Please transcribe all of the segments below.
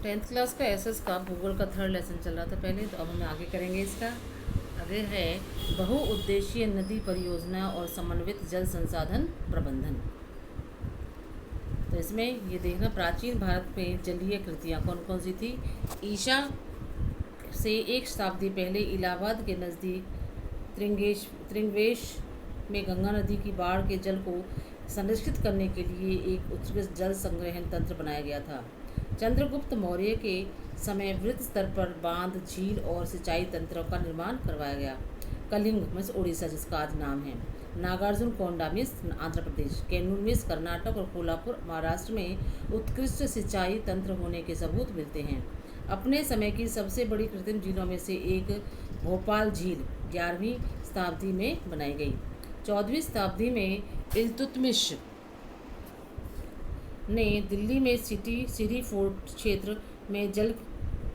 10th class का SS का भूगोल का थर्ड लेसन चल रहा था पहले, तो अब हम आगे करेंगे इसका। आगे है बहुउद्देशीय नदी परियोजना और समन्वित जल संसाधन प्रबंधन। तो इसमें ये देखना, प्राचीन भारत में जलीय कृतियाँ कौन कौन सी थी। ईशा से 1 शताब्दी पहले इलाहाबाद के नज़दीक त्रिंगवेश में गंगा नदी की बाढ़ के जल को संरक्षित करने के लिए एक उत्कृष्ट जल संग्रहण तंत्र बनाया गया था। चंद्रगुप्त मौर्य के समय वृहद स्तर पर बांध, झील और सिंचाई तंत्रों का निर्माण करवाया गया। कलिंग मिस उड़ीसा, जिसका आज नाम है, नागार्जुन कोंडा मिस आंध्र प्रदेश, कैनूर मिस कर्नाटक और कोल्हापुर महाराष्ट्र में उत्कृष्ट सिंचाई तंत्र होने के सबूत मिलते हैं। अपने समय की सबसे बड़ी कृत्रिम झीलों में से एक भोपाल झील 11वीं शताब्दी में बनाई गई। 14वीं शताब्दी में इल्तुतमिश ने दिल्ली में सिटी फोर्ट क्षेत्र में जल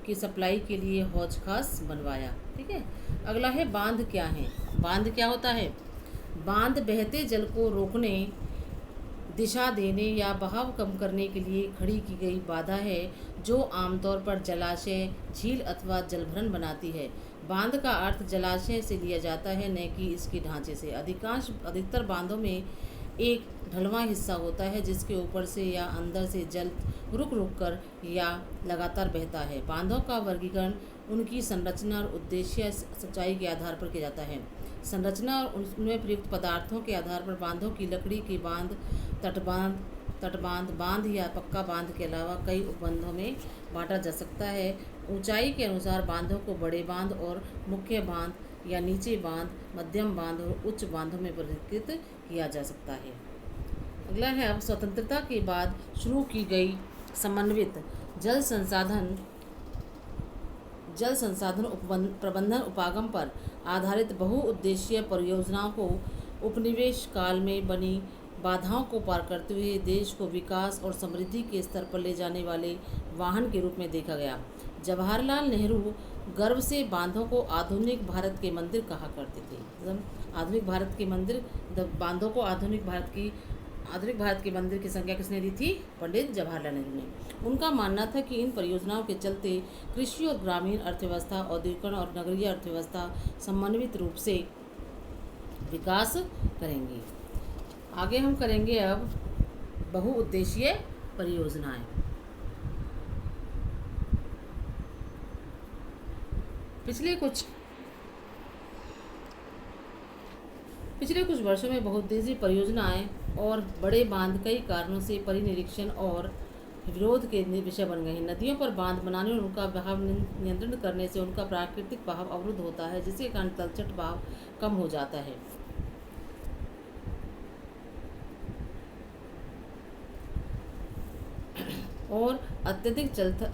की सप्लाई के लिए हौज खास बनवाया। ठीक है, अगला है बांध क्या है। बांध क्या होता है। बांध बहते जल को रोकने, दिशा देने या बहाव कम करने के लिए खड़ी की गई बाधा है, जो आमतौर पर जलाशय, झील अथवा जलभरण बनाती है। बांध का अर्थ जलाशय से लिया जाता है, न कि इसके ढांचे से। अधिकतर बांधों में एक ढलवां हिस्सा होता है, जिसके ऊपर से या अंदर से जल रुक रुक कर या लगातार बहता है। बांधों का वर्गीकरण उनकी संरचना और उद्देश्य सच्चाई के आधार पर किया जाता है। संरचना और उनमें प्रयुक्त पदार्थों के आधार पर बांधों की लकड़ी के बांध, तटबांध बांध या पक्का बांध के अलावा कई उपबंधों में बांटा जा सकता है। ऊंचाई के अनुसार बांधों को बड़े बांध और मुख्य बांध या नीचे बांध, मध्यम बांध और उच्च बांधों में वर्गीकृत किया जा सकता है। अगला है, अब स्वतंत्रता के बाद शुरू की गई समन्वित जल संसाधन प्रबंधन उपागम पर आधारित बहुउद्देशीय परियोजनाओं को उपनिवेश काल में बनी बाधाओं को पार करते हुए देश को विकास और समृद्धि के स्तर पर ले जाने वाले वाहन के रूप में देखा गया। जवाहरलाल नेहरू गर्व से बांधों को आधुनिक भारत के मंदिर कहा करते थे। आधुनिक भारत के मंदिर, बांधों को आधुनिक भारत के मंदिर की संज्ञा किसने दी थी। पंडित जवाहरलाल नेहरू ने। उनका मानना था कि इन परियोजनाओं के चलते कृषि और ग्रामीण अर्थव्यवस्था, औद्योगिकरण और नगरीय अर्थव्यवस्था समन्वित रूप से विकास करेंगी। आगे हम करेंगे अब बहुउद्देशीय परियोजनाएं। पिछले कुछ वर्षों में बहुउद्देशीय परियोजनाएं और बड़े बांध कई कारणों से परिनिरीक्षण और विरोध के विषय बन गए हैं। नदियों पर बांध बनाने और उनका बहाव नियंत्रण करने से उनका प्राकृतिक बहाव अवरुद्ध होता है, जिसके कारण तलछट बहाव कम हो जाता है। और अत्यधिक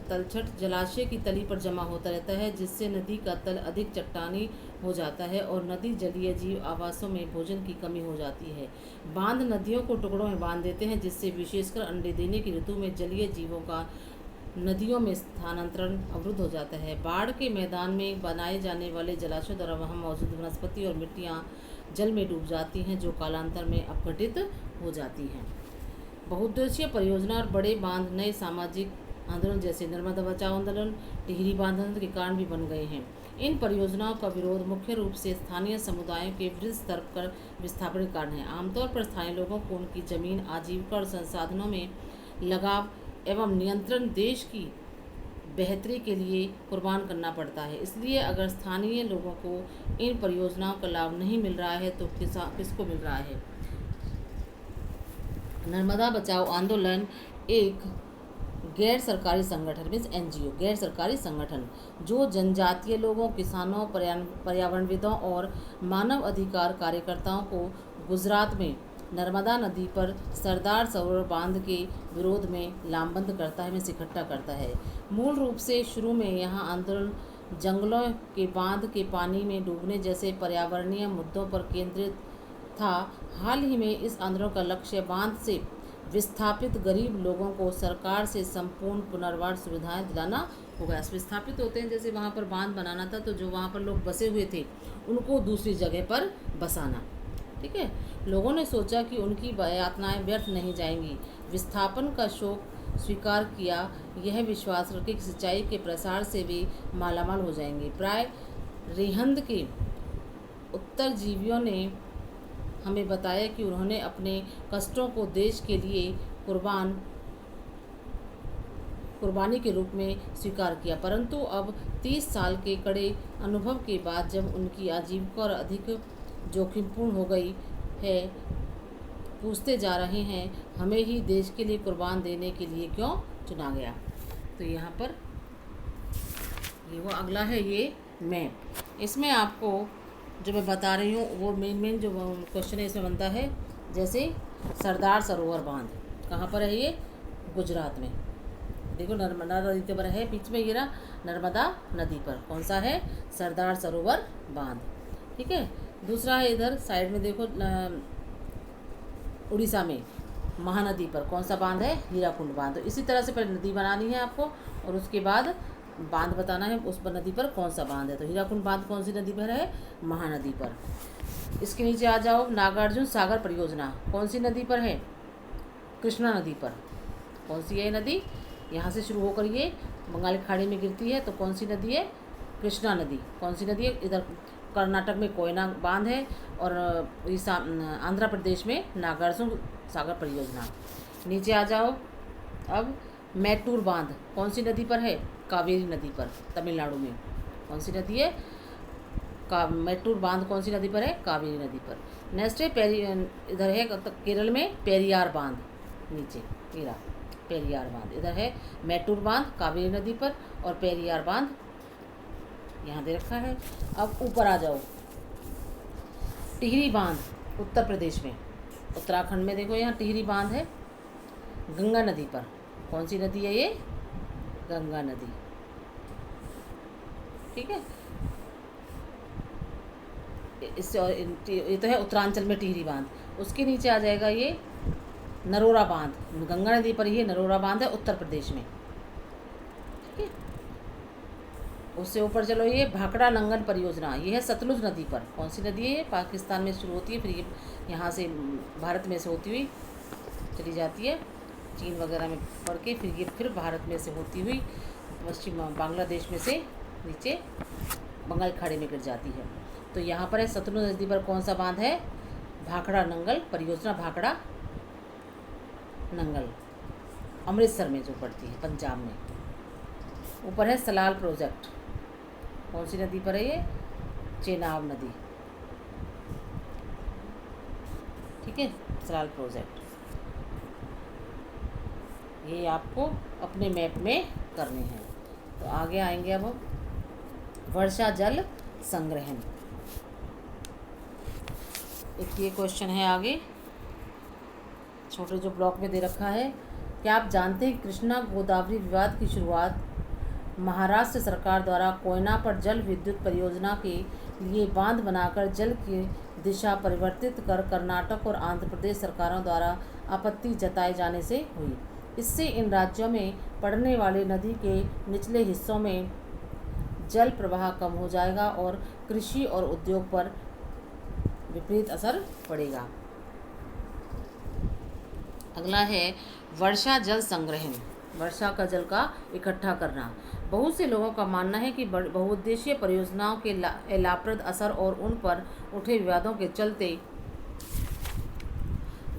तलछट जलाशय की तली पर जमा होता रहता है, जिससे नदी का तल अधिक चट्टानी हो जाता है और नदी जलीय जीव आवासों में भोजन की कमी हो जाती है। बांध नदियों को टुकड़ों में बांध देते हैं, जिससे विशेषकर अंडे देने की ऋतु में जलीय जीवों का नदियों में स्थानांतरण अवरुद्ध हो जाता है। बाढ़ के मैदान में बनाए जाने वाले जलाशयों द्वारा वहाँ मौजूद वनस्पति और मिट्टियाँ जल में डूब जाती हैं, जो कालांतर में अपघटित हो जाती हैं। बहुउद्देशीय परियोजना और बड़े बांध नए सामाजिक आंदोलन जैसे नर्मदा बचाओ आंदोलन, टिहरी बांध आंदोलन के कारण भी बन गए हैं। इन परियोजनाओं का विरोध मुख्य रूप से स्थानीय समुदायों के वृहद स्तर पर विस्थापन के कारण है। आमतौर पर स्थानीय लोगों को उनकी जमीन, आजीविका और संसाधनों में लगाव एवं नियंत्रण देश की बेहतरी के लिए कुर्बान करना पड़ता है। इसलिए अगर स्थानीय लोगों को इन परियोजनाओं का लाभ नहीं मिल रहा है तो किसको मिल रहा है। नर्मदा बचाओ आंदोलन एक गैर सरकारी संगठन मीन्स एनजीओ, गैर सरकारी संगठन जो जनजातीय लोगों, किसानों, पर्यावरणविदों और मानव अधिकार कार्यकर्ताओं को गुजरात में नर्मदा नदी पर सरदार सरोवर बांध के विरोध में लामबंद करता है, मीन्स इकट्ठा करता है। मूल रूप से शुरू में यहाँ आंदोलन जंगलों के बांध के पानी में डूबने जैसे पर्यावरणीय मुद्दों पर केंद्रित था। हाल ही में इस आंदोलन का लक्ष्य बांध से विस्थापित गरीब लोगों को सरकार से संपूर्ण पुनर्वास सुविधाएं दिलाना हो गया। विस्थापित होते हैं, जैसे वहाँ पर बांध बनाना था तो जो वहाँ पर लोग बसे हुए थे उनको दूसरी जगह पर बसाना। ठीक है, लोगों ने सोचा कि उनकी यातनाएं व्यर्थ नहीं जाएंगी। विस्थापन का शोक स्वीकार किया, यह विश्वास करके कि सिंचाई के प्रसार से भी मालामाल हो जाएंगे। प्राय रिहंद के उत्तरजीवियों ने हमें बताया कि उन्होंने अपने कष्टों को देश के लिए कुर्बानी के रूप में स्वीकार किया, परंतु अब 30 साल के कड़े अनुभव के बाद जब उनकी आजीविका और अधिक जोखिमपूर्ण हो गई है, पूछते जा रहे हैं हमें ही देश के लिए कुर्बान देने के लिए क्यों चुना गया। तो यहाँ पर ये वो अगला है ये मैप। इसमें आपको जो मैं बता रही हूँ वो मेन जो क्वेश्चन है इसमें बनता है। जैसे सरदार सरोवर बांध कहाँ पर है, ये गुजरात में। देखो नर्मदा नदी पर है, बीच में ये रहा नर्मदा नदी पर कौन सा है, सरदार सरोवर बांध। ठीक है, दूसरा है इधर साइड में देखो उड़ीसा में महानदी पर कौन सा बांध है, हीराकुंड बांध। तो इसी तरह से पहले नदी बनानी है आपको और उसके बाद बांध बताना है उस पर नदी पर कौन सा बांध है। तो हीराकुंड बांध कौन सी नदी पर है, महानदी पर। इसके नीचे आ जाओ, नागार्जुन सागर परियोजना कौन सी नदी पर है, कृष्णा नदी पर। कौन सी है नदी, यहाँ से शुरू होकर ये बंगाल की खाड़ी में गिरती है, तो कौन सी नदी है, कृष्णा नदी। कौन सी नदी है, इधर कर्नाटक में कोयना बांध है और आंध्र प्रदेश में नागार्जुन सागर परियोजना। नीचे आ जाओ, अब मैटूर बांध कौन सी नदी पर है, कावेरी नदी पर, तमिलनाडु में। कौन सी नदी है, मैटूर बांध कौन सी नदी पर है, कावेरी नदी पर। नेक्स्ट है इधर है केरल में पेरियार बांध, नीचे मेरा पेरियार बांध इधर है, मैटूर बांध कावेरी नदी पर और पेरियार बांध यहाँ दे रखा है। अब ऊपर आ जाओ, टिहरी बांध उत्तर प्रदेश में, उत्तराखंड में देखो यहाँ टिहरी बांध है गंगा नदी पर। कौन सी नदी है ये, गंगा नदी। ठीक है, इससे और ये तो है उत्तरांचल में टिहरी बांध। उसके नीचे आ जाएगा ये नरोरा बांध, गंगा नदी पर ये नरोरा बांध है उत्तर प्रदेश में। ठीक है, उससे ऊपर चलो, ये भाखड़ा नंगल परियोजना, ये है सतलुज नदी पर। कौन सी नदी है ये, पाकिस्तान में शुरू होती है, फिर ये यहाँ से भारत में से होती हुई चली जाती है, चीन वगैरह में पड़ के फिर भारत में से होती हुई पश्चिम बांग्लादेश में से नीचे बंगाल खाड़ी में गिर जाती है। तो यहाँ पर है सतलुज नदी पर कौन सा बांध है, भाखड़ा नंगल परियोजना, भाखड़ा नंगल, अमृतसर में जो पड़ती है, पंजाब में। ऊपर है सलाल प्रोजेक्ट, कौन सी नदी पर है ये, चेनाब नदी। ठीक है, सलाल प्रोजेक्ट ये आपको अपने मैप में करने हैं। तो आगे आएंगे अब हम वर्षा जल संग्रहण। एक ये क्वेश्चन है आगे, छोटे जो ब्लॉक में दे रखा है। क्या आप जानते हैं कृष्णा गोदावरी विवाद की शुरुआत महाराष्ट्र सरकार द्वारा कोयना पर जल विद्युत परियोजना के लिए बांध बनाकर जल की दिशा परिवर्तित कर कर्नाटक और आंध्र प्रदेश सरकारों द्वारा आपत्ति जताए जाने से हुई। इससे इन राज्यों में पड़ने वाले नदी के निचले हिस्सों में जल प्रवाह कम हो जाएगा और कृषि और उद्योग पर विपरीत असर पड़ेगा। अगला है वर्षा जल संग्रहण, वर्षा का जल का इकट्ठा करना। बहुत से लोगों का मानना है कि बहुउद्देशीय परियोजनाओं के लाभप्रद असर और उन पर उठे विवादों के चलते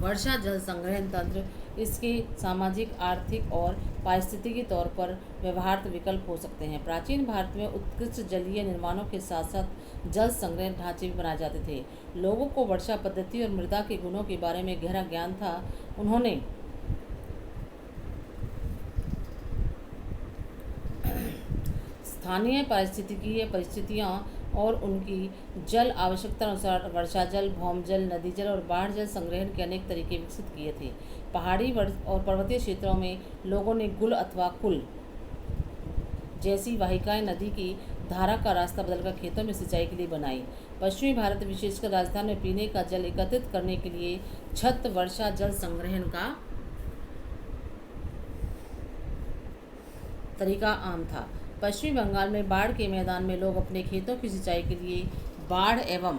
वर्षा जल संग्रहण तंत्र इसके सामाजिक, आर्थिक और पारिस्थितिकी तौर पर व्यवहार्य विकल्प हो सकते हैं। प्राचीन भारत में उत्कृष्ट जलीय निर्माणों के साथ साथ जल संग्रहण ढांचे भी बनाए जाते थे। लोगों को वर्षा पद्धति और मृदा के गुणों के बारे में गहरा ज्ञान था। उन्होंने स्थानीय पारिस्थितिकीय परिस्थितियाँ और उनकी जल आवश्यकता अनुसार वर्षा जल, भौमजल, नदी जल और बाढ़ जल संग्रहण के अनेक तरीके विकसित किए थे। पहाड़ी और पर्वतीय क्षेत्रों में लोगों ने गुल अथवा कुल जैसी वाहिकाएं नदी की धारा का रास्ता बदलकर खेतों में सिंचाई के लिए बनाई। पश्चिमी भारत, विशेषकर राजस्थान में पीने का जल एकत्रित करने के लिए छत वर्षा जल संग्रहण का तरीका आम था। पश्चिमी बंगाल में बाढ़ के मैदान में लोग अपने खेतों की सिंचाई के लिए बाढ़ एवं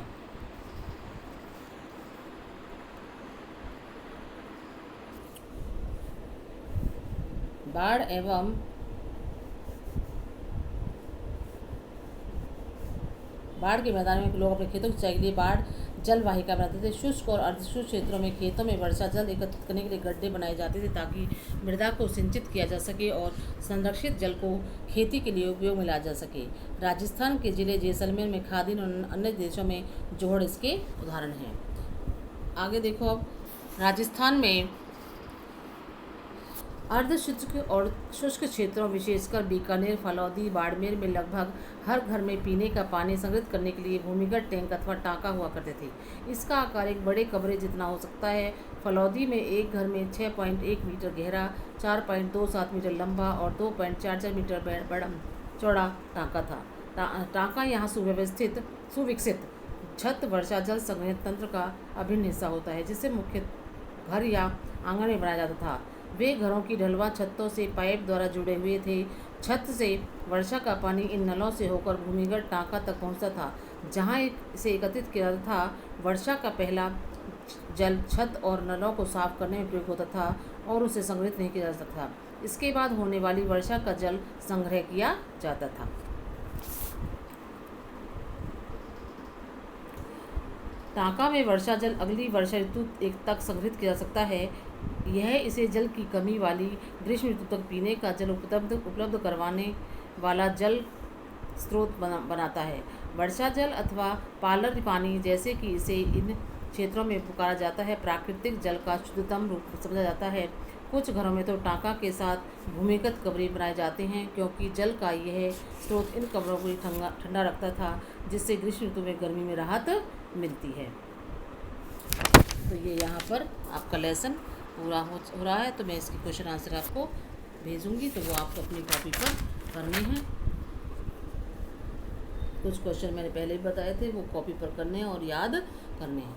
बाढ़ के मैदान में लोग अपने खेतों की सिंचाई के लिए बाढ़ जल वाहिका बनाते थे। शुष्क और अर्धशुष्क क्षेत्रों में खेतों में वर्षा जल एकत्रित करने के लिए गड्ढे बनाए जाते थे ताकि मृदा को सिंचित किया जा सके और संरक्षित जल को खेती के लिए उपयोग में लाया जा सके। राजस्थान के जिले जैसलमेर में खादीन और अन्य देशों में जोहड़ इसके उदाहरण हैं। आगे देखो, अब राजस्थान में अर्धशुष्क और शुष्क क्षेत्रों विशेषकर बीकानेर, फलौदी, बाड़मेर में लगभग हर घर में पीने का पानी संग्रहित करने के लिए भूमिगत टैंक अथवा टाँका हुआ करते थे। इसका आकार एक बड़े कमरे जितना हो सकता है। फलौदी में एक घर में 6.1 मीटर गहरा, 4.27 मीटर लंबा और 2.44 मीटर बड़ा चौड़ा टाँका था। टाँका यहाँ सुविकसित छत वर्षा जल संग्रहण तंत्र का अभिन्न हिस्सा होता है, जिसे मुख्य घर या आंगन में बनाया जाता था। वे घरों की ढलवा छतों से पाइप द्वारा जुड़े हुए थे। छत से वर्षा का पानी इन नलों से होकर भूमिगत टाँका तक पहुंचता था, जहां इसे एकत्रित किया जाता था। वर्षा का पहला जल छत और नलों को साफ करने में प्रयोग होता था और उसे संग्रहित नहीं किया जा सकता था। इसके बाद होने वाली वर्षा का जल संग्रह किया जाता था। टाँका में वर्षा जल अगली वर्षा ऋतु तक संग्रहित किया जा सकता है। यह इसे जल की कमी वाली ग्रीष्म ऋतु तक पीने का जल उपलब्ध करवाने वाला जल स्रोत बनाता है। वर्षा जल अथवा पालर पानी, जैसे कि इसे इन क्षेत्रों में पुकारा जाता है, प्राकृतिक जल का शुद्धतम रूप समझा जाता है। कुछ घरों में तो टाँका के साथ भूमिगत कमरे बनाए जाते हैं, क्योंकि जल का यह स्रोत इन कमरों को ठंडा रखता था, जिससे ग्रीष्म ऋतु में गर्मी में राहत मिलती है। तो ये यहाँ पर आपका लेसन पूरा हो रहा है। तो मैं इसकी क्वेश्चन आंसर आपको भेजूंगी, तो वो आपको अपनी कॉपी पर करने हैं। कुछ क्वेश्चन मैंने पहले भी बताए थे, वो कॉपी पर करने हैं और याद करने हैं।